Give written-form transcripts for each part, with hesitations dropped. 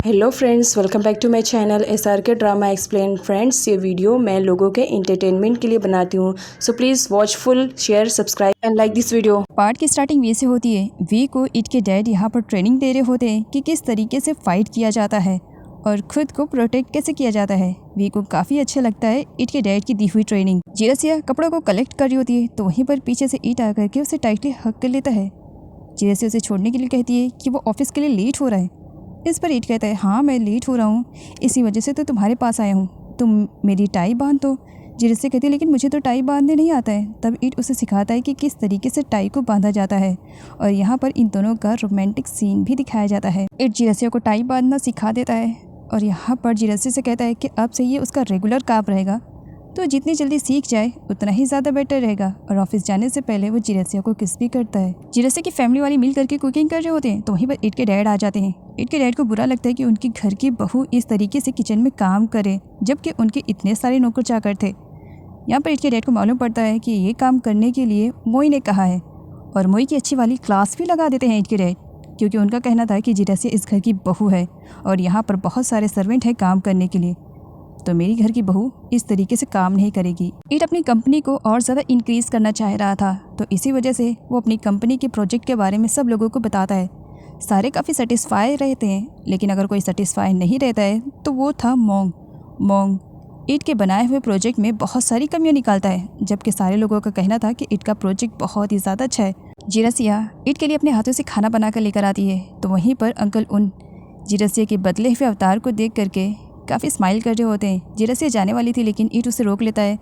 Hello friends, welcome back to my channel SRK drama explain. Friends, ये video मैं लोगों के एंटरटेनमेंट के लिए बनाती हूँ, so please watch full, share, subscribe and like this video. Part की स्टार्टिंग वैसे होती है। वी को इट के डैड यहाँ पर ट्रेनिंग दे रहे होते हैं कि किस तरीके से फाइट किया जाता है और खुद को प्रोटेक्ट कैसे किया जाता है। वी को काफ़ी अच्छा लगता है इट के डैड की दी हुई ट्रेनिंग। जिरसिया कपड़ों को कलेक्ट कर रही होती है तो वहीं पर पीछे से ईट आकर के उसे टाइटली हक कर लेता है। जिरसिया उसे छोड़ने के लिए कहती है कि वो ऑफिस के लिए लेट हो रहा है। इस पर ईट कहता है, हाँ मैं लेट हो रहा हूँ, इसी वजह से तो तुम्हारे पास आया हूँ, तुम मेरी टाई बांध दो। जिरसिया कहती है, लेकिन मुझे तो टाई बांधने नहीं आता है। तब ईट उसे सिखाता है कि किस तरीके से टाई को बांधा जाता है और यहाँ पर इन दोनों का रोमांटिक सीन भी दिखाया जाता है। ईट जिरसिया को टाई बांधना सिखा देता है और यहाँ पर जिरसिया से कहता है कि अब से ये उसका रेगुलर काम रहेगा, तो जितनी जल्दी सीख जाए उतना ही ज़्यादा बेटर रहेगा। और ऑफिस जाने से पहले वो जिरसिया को किस भी करता है। जिरसिया की फैमिली वाले मिल करके कुकिंग कर रहे होते हैं तो वहीं पर ईट के डैड आ जाते हैं। ईट के डैड को बुरा लगता है कि उनकी घर की बहू इस तरीके से किचन में काम करे, जबकि उनके इतने सारे नौकर चाकर थे। यहाँ पर ईट के डैड को मालूम पड़ता है कि ये काम करने के लिए मोई ने कहा है और मोई की अच्छी वाली क्लास भी लगा देते हैं ईट के डैड, क्योंकि उनका कहना था कि जिरसिया इस घर की बहू है और यहाँ पर बहुत सारे सर्वेंट हैं काम करने के लिए, तो मेरी घर की बहू इस तरीके से काम नहीं करेगी। ईट अपनी कंपनी को और ज़्यादा इंक्रीज़ करना चाह रहा था, तो इसी वजह से वो अपनी कंपनी के प्रोजेक्ट के बारे में सब लोगों को बताता है। सारे काफ़ी सेटिस्फाई रहते हैं, लेकिन अगर कोई सेटिस्फाई नहीं रहता है तो वो था मोंग ईट के बनाए हुए प्रोजेक्ट में बहुत सारी कमियां निकालता है, जबकि सारे लोगों का कहना था कि ईट का प्रोजेक्ट बहुत ही ज़्यादा अच्छा है। जिरसिया ईट के लिए अपने हाथों से खाना बना कर लेकर आती है, तो वहीं पर अंकल उन जिरसिया के बदले हुए अवतार को देख करके काफ़ी स्माइल कर रहे होते हैं। जिरसिया जाने वाली थी लेकिन ईट उसे रोक लेता है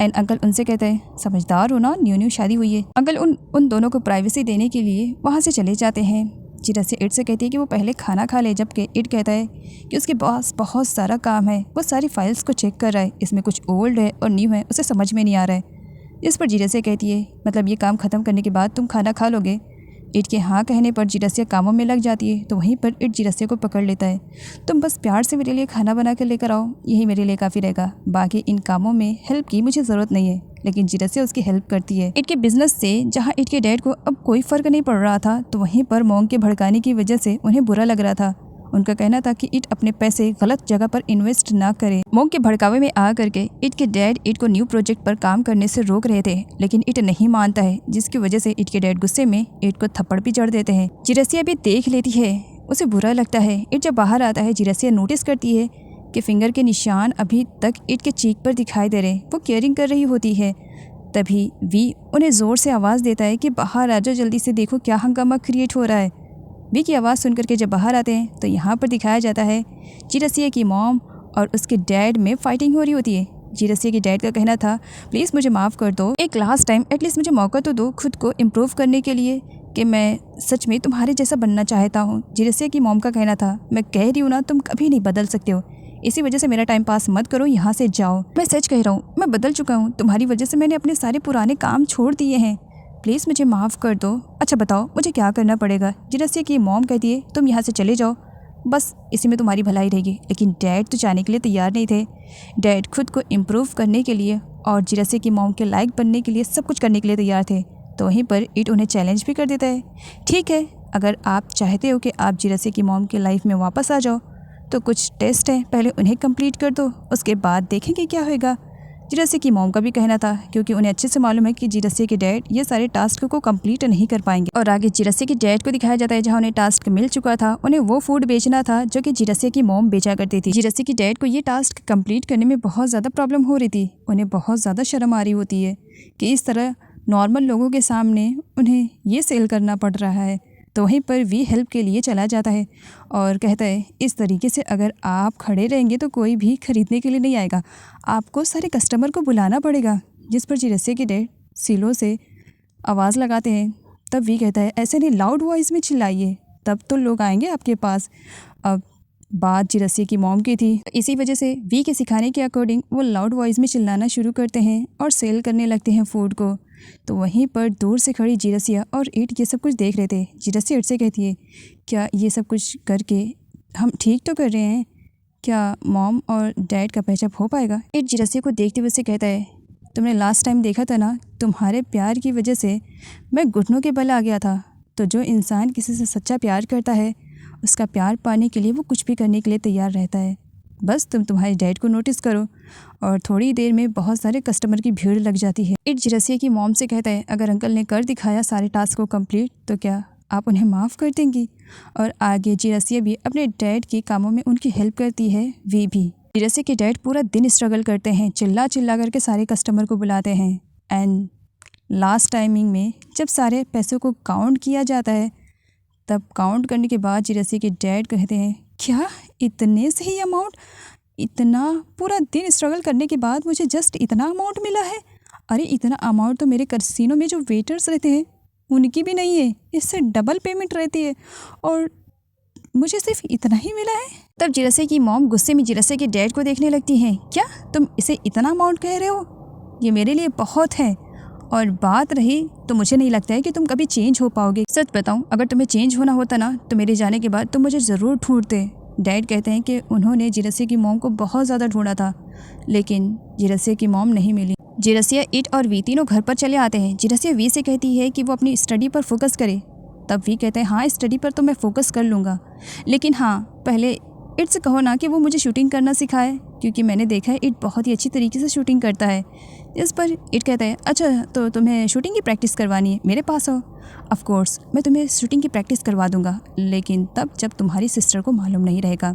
एंड अंकल उनसे कहते हैं, समझदार हो ना, न्यू शादी हुई है। अंकल उन दोनों को प्राइवेसी देने के लिए वहाँ से चले जाते हैं। जिरसिया ईट से कहती है कि वो पहले खाना खा ले, जबकि ईट कहता है कि उसके पास बहुत सारा काम है, वो सारी फाइल्स को चेक कर रहा है, इसमें कुछ ओल्ड है और न्यू है, उसे समझ में नहीं आ रहा है। इस पर जिरसिया कहती है, मतलब ये काम ख़त्म करने के बाद तुम खाना खा लोगे। ईट के हाँ कहने पर जिरसिया कामों में लग जाती है, तो वहीं पर ईट जिरसिया को पकड़ लेता है। तुम बस प्यार से मेरे लिए खाना बना कर लेकर आओ, यही मेरे लिए काफ़ी रहेगा, बाकी इन कामों में हेल्प की मुझे ज़रूरत नहीं है। लेकिन जिरसिया उसकी हेल्प करती है। ईट के बिजनेस से जहाँ ईट के डैड को अब कोई फ़र्क नहीं पड़ रहा था, तो वहीं पर मोंग के भड़काने की वजह से उन्हें बुरा लग रहा था। उनका कहना था कि ईट अपने पैसे गलत जगह पर इन्वेस्ट ना करे। मोंग के भड़कावे में आ करके ईट के डैड ईट को न्यू प्रोजेक्ट पर काम करने से रोक रहे थे, लेकिन ईट नहीं मानता है, जिसकी वजह से ईट के डैड गुस्से में ईट को थप्पड़ भी जड़ देते हैं। जिरसिया भी देख लेती है, उसे बुरा लगता है। ईट जब बाहर आता है, जिरसिया नोटिस करती है कि फिंगर के निशान अभी तक ईट के चीक पर दिखाई दे रहे। वो केयरिंग कर रही होती है। तभी वी उन्हें ज़ोर से आवाज़ देता है कि बाहर आ जाओ, जल्दी से देखो क्या हंगामा क्रिएट हो रहा है। वी की आवाज़ सुनकर के जब बाहर आते हैं तो यहाँ पर दिखाया जाता है जिरसिया की मॉम और उसके डैड में फाइटिंग हो रही होती है। जिरसिया के डैड का कहना था, प्लीज़ मुझे माफ़ कर दो, एक लास्ट टाइम एटलीस्ट मुझे मौका तो दो खुद को इम्प्रूव करने के लिए, कि मैं सच में तुम्हारे जैसा बनना चाहता हूँ। जिरसिया की मॉम का कहना था, मैं कह रही हूँ ना, तुम कभी नहीं बदल सकते हो, इसी वजह से मेरा टाइम पास मत करो, यहाँ से जाओ। मैं सच कह रहा हूँ, मैं बदल चुका हूँ, तुम्हारी वजह से मैंने अपने सारे पुराने काम छोड़ दिए हैं, प्लीज़ मुझे माफ़ कर दो। अच्छा बताओ मुझे क्या करना पड़ेगा। जिरसिया की मॉम कहती है, तुम यहाँ से चले जाओ, बस इसी में तुम्हारी भलाई रहेगी। लेकिन डैड तो जाने के लिए तैयार नहीं थे। डैड खुद को इम्प्रूव करने के लिए और जिरसिया की मॉम के लायक बनने के लिए सब कुछ करने के लिए तैयार थे, तो वहीं पर ईट उन्हें चैलेंज भी कर देता है, ठीक है अगर आप चाहते हो कि आप जिरसिया की मॉम के लाइफ में वापस आ जाओ तो कुछ टेस्ट हैं, पहले उन्हें कंप्लीट कर दो, उसके बाद देखेंगे क्या होगा। जिरसिया की मॉम का भी कहना था, क्योंकि उन्हें अच्छे से मालूम है कि जिरसिया के डैड ये सारे टास्क को कंप्लीट नहीं कर पाएंगे। और आगे जिरसिया के डैड को दिखाया जाता है जहाँ उन्हें टास्क मिल चुका था, उन्हें वो फूड बेचना था जो कि जिरसिया की मॉम बेचा करती थी। जिरसिया के डैड को ये टास्क कंप्लीट करने में बहुत ज़्यादा प्रॉब्लम हो रही थी, उन्हें बहुत ज़्यादा शर्म आ रही होती है कि इस तरह नॉर्मल लोगों के सामने उन्हें ये सेल करना पड़ रहा है। तो वहीं पर वी हेल्प के लिए चला जाता है और कहता है, इस तरीके से अगर आप खड़े रहेंगे तो कोई भी ख़रीदने के लिए नहीं आएगा, आपको सारे कस्टमर को बुलाना पड़ेगा। जिस पर जिरसिया के डैड सीलों से आवाज़ लगाते हैं। तब वी कहता है, ऐसे नहीं, लाउड वॉइस में चिल्लाइए, तब तो लोग आएंगे आपके पास। अब बात जिरसिया की मॉम की थी, इसी वजह से वी के सिखाने के अकॉर्डिंग वो लाउड वॉइस में चिल्लाना शुरू करते हैं और सेल करने लगते हैं फूड को। तो वहीं पर दूर से खड़ी जिरसिया और ईट ये सब कुछ देख रहे थे। जिरसिया ईट से कहती है, क्या ये सब कुछ करके हम ठीक तो कर रहे हैं, क्या मॉम और डैड का पैचअप हो पाएगा। ईट जिरसिया को देखते हुए से कहता है, तुमने लास्ट टाइम देखा था ना, तुम्हारे प्यार की वजह से मैं घुटनों के बल आ गया था। तो जो इंसान किसी से सच्चा प्यार करता है उसका प्यार पाने के लिए वो कुछ भी करने के लिए तैयार रहता है। बस तुम तुम्हारे डैड को नोटिस करो। और थोड़ी देर में बहुत सारे कस्टमर की भीड़ लग जाती है। इट जिरसिया की मॉम से कहता है, अगर अंकल ने कर दिखाया सारे टास्क को कंप्लीट तो क्या आप उन्हें माफ़ कर देंगी? और आगे जिरसिया भी अपने डैड के कामों में उनकी हेल्प करती है। वे भी जिरसिया के डैड पूरा दिन स्ट्रगल करते हैं, चिल्ला चिल्ला करके सारे कस्टमर को बुलाते हैं। एंड लास्ट टाइमिंग में जब सारे पैसों को काउंट किया जाता है, तब काउंट करने के बाद जिरसिया के डैड कहते हैं, क्या इतने से ही अमाउंट? इतना पूरा दिन स्ट्रगल करने के बाद मुझे जस्ट इतना अमाउंट मिला है? अरे इतना अमाउंट तो मेरे कैसीनो में जो वेटर्स रहते हैं उनकी भी नहीं है, इससे डबल पेमेंट रहती है और मुझे सिर्फ इतना ही मिला है। तब जिरसिया की मॉम गुस्से में जिरसिया के डैड को देखने लगती हैं। क्या तुम इसे इतना अमाउंट कह रहे हो? ये मेरे लिए बहुत है। और बात रही तो मुझे नहीं लगता है कि तुम कभी चेंज हो पाओगे। सच बताऊं, अगर तुम्हें चेंज होना होता ना तो मेरे जाने के बाद तुम मुझे ज़रूर ढूंढते। डैड कहते हैं कि उन्होंने जिरसिया की मॉम को बहुत ज़्यादा ढूंढा था, लेकिन जिरसिया की मॉम नहीं मिली। जिरसिया, इट और वी तीनों घर पर चले आते हैं। जिरसिया वी से कहती है कि वो अपनी स्टडी पर फोकस करे। तब वी कहते हैं, हाँ स्टडी पर तो मैं फ़ोकस कर लूँगा, लेकिन हाँ पहले इट से कहो ना कि वो मुझे शूटिंग करना सिखाए, क्योंकि मैंने देखा है इट बहुत ही अच्छी तरीके से शूटिंग करता है। इस पर इट कहता है, अच्छा तो तुम्हें शूटिंग की प्रैक्टिस करवानी है, मेरे पास हो। ऑफ कोर्स मैं तुम्हें शूटिंग की प्रैक्टिस करवा दूंगा, लेकिन तब जब तुम्हारी सिस्टर को मालूम नहीं रहेगा।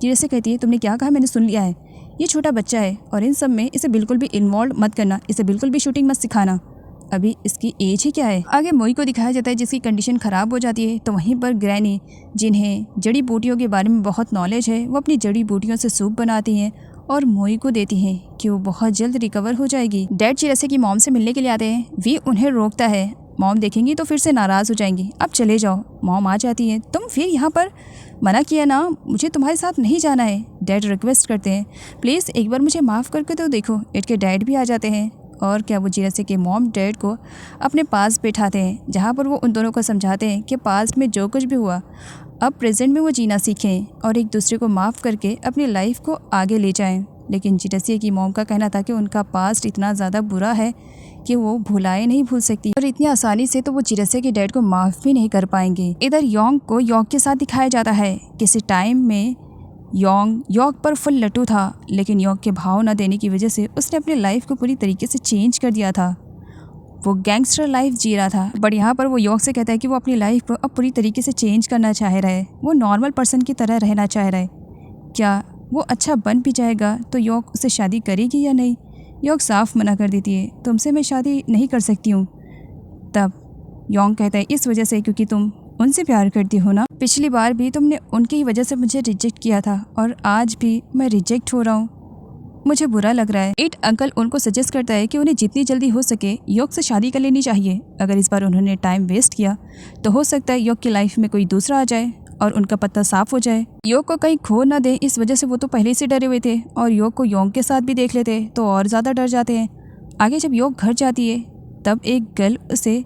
जिरसिया कहती है, तुमने क्या कहा? मैंने सुन लिया है। ये छोटा बच्चा है और इन सब में इसे बिल्कुल भी इन्वॉल्व मत करना, इसे बिल्कुल भी शूटिंग मत सिखाना, अभी इसकी एज ही क्या है। आगे मोई को दिखाया जाता है जिसकी कंडीशन ख़राब हो जाती है। तो वहीं पर ग्रैनी, जिन्हें जड़ी बूटियों के बारे में बहुत नॉलेज है, वो अपनी जड़ी बूटियों से सूप बनाती हैं और मोई को देती हैं कि वो बहुत जल्द रिकवर हो जाएगी। डैड जिरसिया की मॉम से मिलने के लिए आते हैं। वी उन्हें रोकता है, मॉम देखेंगी तो फिर से नाराज़ हो जाएंगी, अब चले जाओ। मॉम आ जाती है, तुम फिर यहाँ पर? मना किया ना, मुझे तुम्हारे साथ नहीं जाना है। डैड रिक्वेस्ट करते हैं, प्लीज़ एक बार मुझे माफ़ करके तो देखो। इट के डैड भी आ जाते हैं और क्या वो जिरसिया के मॉम डैड को अपने पास बैठाते हैं, जहाँ पर वो उन दोनों को समझाते हैं कि पास्ट में जो कुछ भी हुआ अब प्रेजेंट में वो जीना सीखें और एक दूसरे को माफ़ करके अपनी लाइफ को आगे ले जाएं। लेकिन जिरसिया की मॉम का कहना था कि उनका पास्ट इतना ज़्यादा बुरा है कि वो भुलाए नहीं भूल सकती और इतनी आसानी से तो वो जिरसिया के डैड को माफ़ भी नहीं कर पाएंगे। इधर योंग को यॉक के साथ दिखाया जाता है। किसी टाइम में यॉक पर फुल लट्टू था, लेकिन यॉक के भाव न देने की वजह से उसने अपनी लाइफ को पूरी तरीके से चेंज कर दिया था। वो गैंगस्टर लाइफ जी रहा था, बट यहाँ पर वो यॉक से कहता है कि वो अपनी लाइफ को अब पूरी तरीके से चेंज करना चाह रहा है, वो नॉर्मल पर्सन की तरह रहना चाह रहा है। क्या वो अच्छा बन भी जाएगा तो यॉक उससे शादी करेगी या नहीं? यॉक साफ मना कर देती है, तुमसे मैं शादी नहीं कर सकती हूँ। तब योंग कहता है, इस वजह से क्योंकि तुम उनसे प्यार करती हो ना, पिछली बार भी तुमने उनकी ही वजह से मुझे रिजेक्ट किया था और आज भी मैं रिजेक्ट हो रहा हूँ, मुझे बुरा लग रहा है। इट अंकल उनको सजेस्ट करता है कि उन्हें जितनी जल्दी हो सके यॉक से शादी कर लेनी चाहिए। अगर इस बार उन्होंने टाइम वेस्ट किया तो हो सकता है यॉक की लाइफ में कोई दूसरा आ जाए और उनका पत्ता साफ हो जाए। यॉक को कहीं खो ना दे, इस वजह से वो तो पहले से डरे हुए थे और यॉक को योंग के साथ भी देख लेते तो और ज़्यादा डर जाते हैं। आगे जब यॉक घर जाती है तब एक गर्ल उसे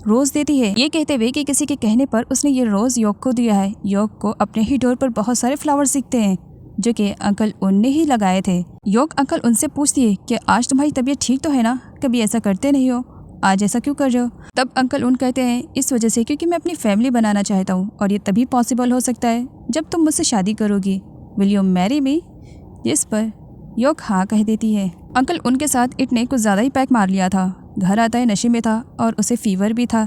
रोज़ देती है, ये कहते हुए कि किसी के कहने पर उसने ये रोज़ यॉक को दिया है। यॉक को अपने ही डोर पर बहुत सारे फ्लावर्स दिखते हैं जो कि अंकल उनने ही लगाए थे। यॉक अंकल उनसे पूछती है कि आज तुम्हारी तबीयत ठीक तो है ना, कभी ऐसा करते नहीं हो, आज ऐसा क्यों कर रहे हो? तब अंकल उन कहते हैं, इस वजह से क्योंकि मैं अपनी फैमिली बनाना चाहता हूँ और ये तभी पॉसिबल हो सकता है जब तुम मुझसे शादी करोगी। Will you marry me? जिस पर यॉक हाँ कह देती है। अंकल उनके साथ इट ने कुछ ज़्यादा ही पैक मार लिया था। घर आता है नशे में था और उसे फीवर भी था।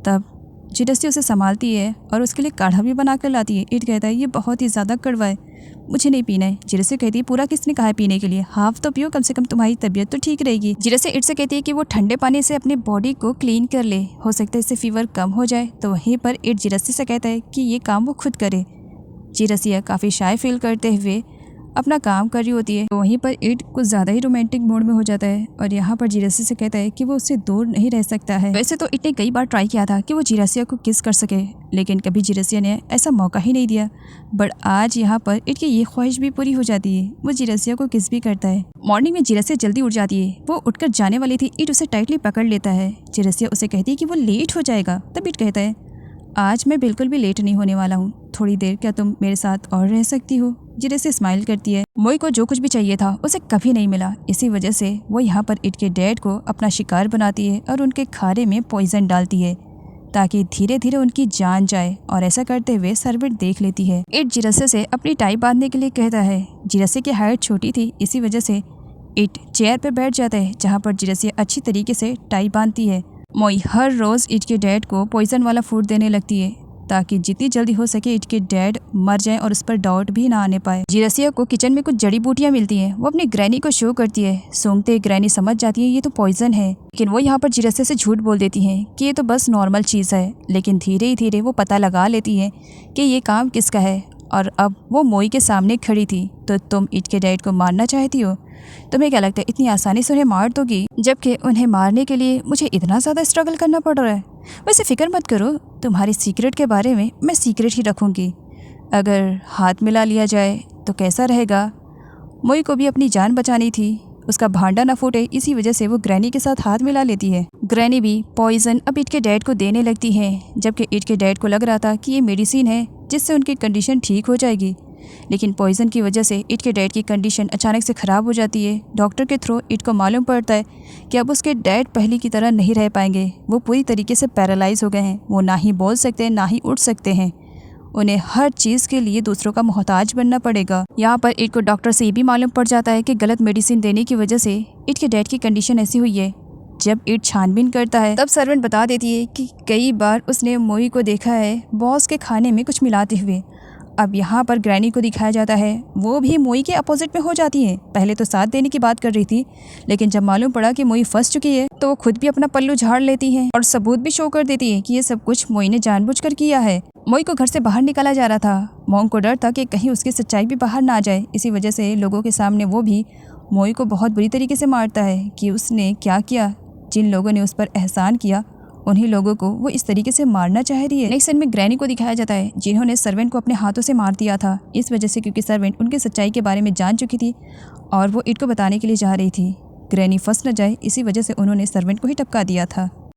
तब जिरसिया उसे संभालती है और उसके लिए काढ़ा भी बना कर लाती है। इट कहता है, ये बहुत ही ज़्यादा कड़वा है, मुझे नहीं पीना है। जिरसिया कहती है, पूरा किसने कहा है पीने के लिए, हाफ तो पियो, कम से कम तुम्हारी तबीयत तो ठीक रहेगी। जिरसिया इट से कहती है कि वो ठंडे पानी से अपने बॉडी को क्लीन कर ले, हो सकता है इससे फीवर कम हो जाए। तो वहीं पर इट जिरसिया से कहता है कि ये काम वो खुद करे। जिरसिया काफ़ी शाय फील करते हुए अपना काम कर रही होती है। तो वहीं पर इट कुछ ज़्यादा ही रोमांटिक मूड में हो जाता है और यहाँ पर जिरसिया से कहता है कि वो उससे दूर नहीं रह सकता है। वैसे तो इट ने कई बार ट्राई किया था कि वो जिरसिया को किस कर सके, लेकिन कभी जिरसिया ने ऐसा मौका ही नहीं दिया। बट आज यहाँ पर इट की ये ख्वाहिश भी पूरी हो जाती है, वो जिरसिया को किस भी करता है। मॉर्निंग में जिरसिया जल्दी उठ जाती है, वो उठकर जाने वाली थी। इट उसे टाइटली पकड़ लेता है। जिरसिया उसे कहती है कि वो लेट हो जाएगा। तब इट कहता है, आज मैं बिल्कुल भी लेट नहीं होने वाला हूँ, थोड़ी देर क्या तुम मेरे साथ और रह सकती हो? जिरसिया स्माइल करती है। मोई को जो कुछ भी चाहिए था उसे कभी नहीं मिला, इसी वजह से वो यहाँ पर इट के डैड को अपना शिकार बनाती है और उनके खारे में पॉइजन डालती है ताकि धीरे धीरे उनकी जान जाए, और ऐसा करते हुए सर्वेंट देख लेती है। इट जिरसे से अपनी टाई बांधने के लिए कहता है। जिरसे की हाइट छोटी थी, इसी वजह से इट चेयर पे बैठ जाता है जहाँ पर जिरसे अच्छी तरीके से टाई बांधती है। मोई हर रोज़ इट के डैड को पॉइजन वाला फूड देने लगती है ताकि जितनी जल्दी हो सके इट के डैड मर जाएं और उस पर डाउट भी ना आने पाए। जिरसिया को किचन में कुछ जड़ी बूटियां मिलती हैं। वो अपनी ग्रैनी को शो करती है। सूंघते ग्रैनी समझ जाती है ये तो पॉइजन है, लेकिन वो यहाँ पर जिरसिया से झूठ बोल देती है कि ये तो बस नॉर्मल चीज़ है। लेकिन धीरे धीरे वो पता लगा लेती है कि ये काम किसका है, और अब वो मोई के सामने खड़ी थी। तो तुम इट के डैड को मारना चाहती हो? तुम्हें क्या लगता है इतनी आसानी से उन्हें मार दोगी, जबकि उन्हें मारने के लिए मुझे इतना ज़्यादा स्ट्रगल करना पड़ रहा है? वैसे फिक्र मत करो, तुम्हारी सीक्रेट के बारे में मैं सीक्रेट ही रखूँगी। अगर हाथ मिला लिया जाए तो कैसा रहेगा? मोई को भी अपनी जान बचानी थी, उसका भांडा न फूटे, इसी वजह से वो ग्रैनी के साथ हाथ मिला लेती है। ग्रैनी भी पॉइजन अब इट के डैड को देने लगती है, जबकि इट के डैड को लग रहा था कि ये मेडिसिन है जिससे उनकी कंडीशन ठीक हो जाएगी। लेकिन पॉइजन की वजह से इट के डैड की कंडीशन अचानक से ख़राब हो जाती है। डॉक्टर के थ्रू इट को मालूम पड़ता है कि अब उसके डैड पहले की तरह नहीं रह पाएंगे। वो पूरी तरीके से पैरालाइज हो गए हैं। वो ना ही बोल सकते हैं, ना ही उठ सकते हैं। उन्हें हर चीज़ के लिए दूसरों का मोहताज बनना पड़ेगा। यहाँ पर इट को डॉक्टर से ये भी मालूम पड़ जाता है कि गलत मेडिसिन देने की वजह से इट के डैड की कंडीशन ऐसी हुई है। जब इट छानबीन करता है तब सर्वेंट बता देती है कि कई बार उसने मोई को देखा है बॉस के खाने में कुछ मिलाते हुए। अब यहाँ पर ग्रैनी को दिखाया जाता है, वो भी मोई के अपोजिट में हो जाती है। पहले तो साथ देने की बात कर रही थी, लेकिन जब मालूम पड़ा कि मोई फंस चुकी है तो वो खुद भी अपना पल्लू झाड़ लेती है और सबूत भी शो कर देती है कि ये सब कुछ मोई ने जानबूझकर किया है। मोई को घर से बाहर निकाला जा रहा था। मॉन्ग को डर था कि कहीं उसकी सच्चाई भी बाहर ना आ जाए। इसी वजह से लोगों के सामने वो भी मोई को बहुत बुरी तरीके से मारता है कि उसने क्या किया। जिन लोगों ने उस पर एहसान किया उन्हीं लोगों को वो इस तरीके से मारना चाह रही है। नेक्स्ट सीन में ग्रैनी को दिखाया जाता है, जिन्होंने सर्वेंट को अपने हाथों से मार दिया था, इस वजह से क्योंकि सर्वेंट उनकी सच्चाई के बारे में जान चुकी थी और वो इट को बताने के लिए जा रही थी। ग्रैनी फंस न जाए, इसी वजह से उन्होंने सर्वेंट को ही टपका दिया था।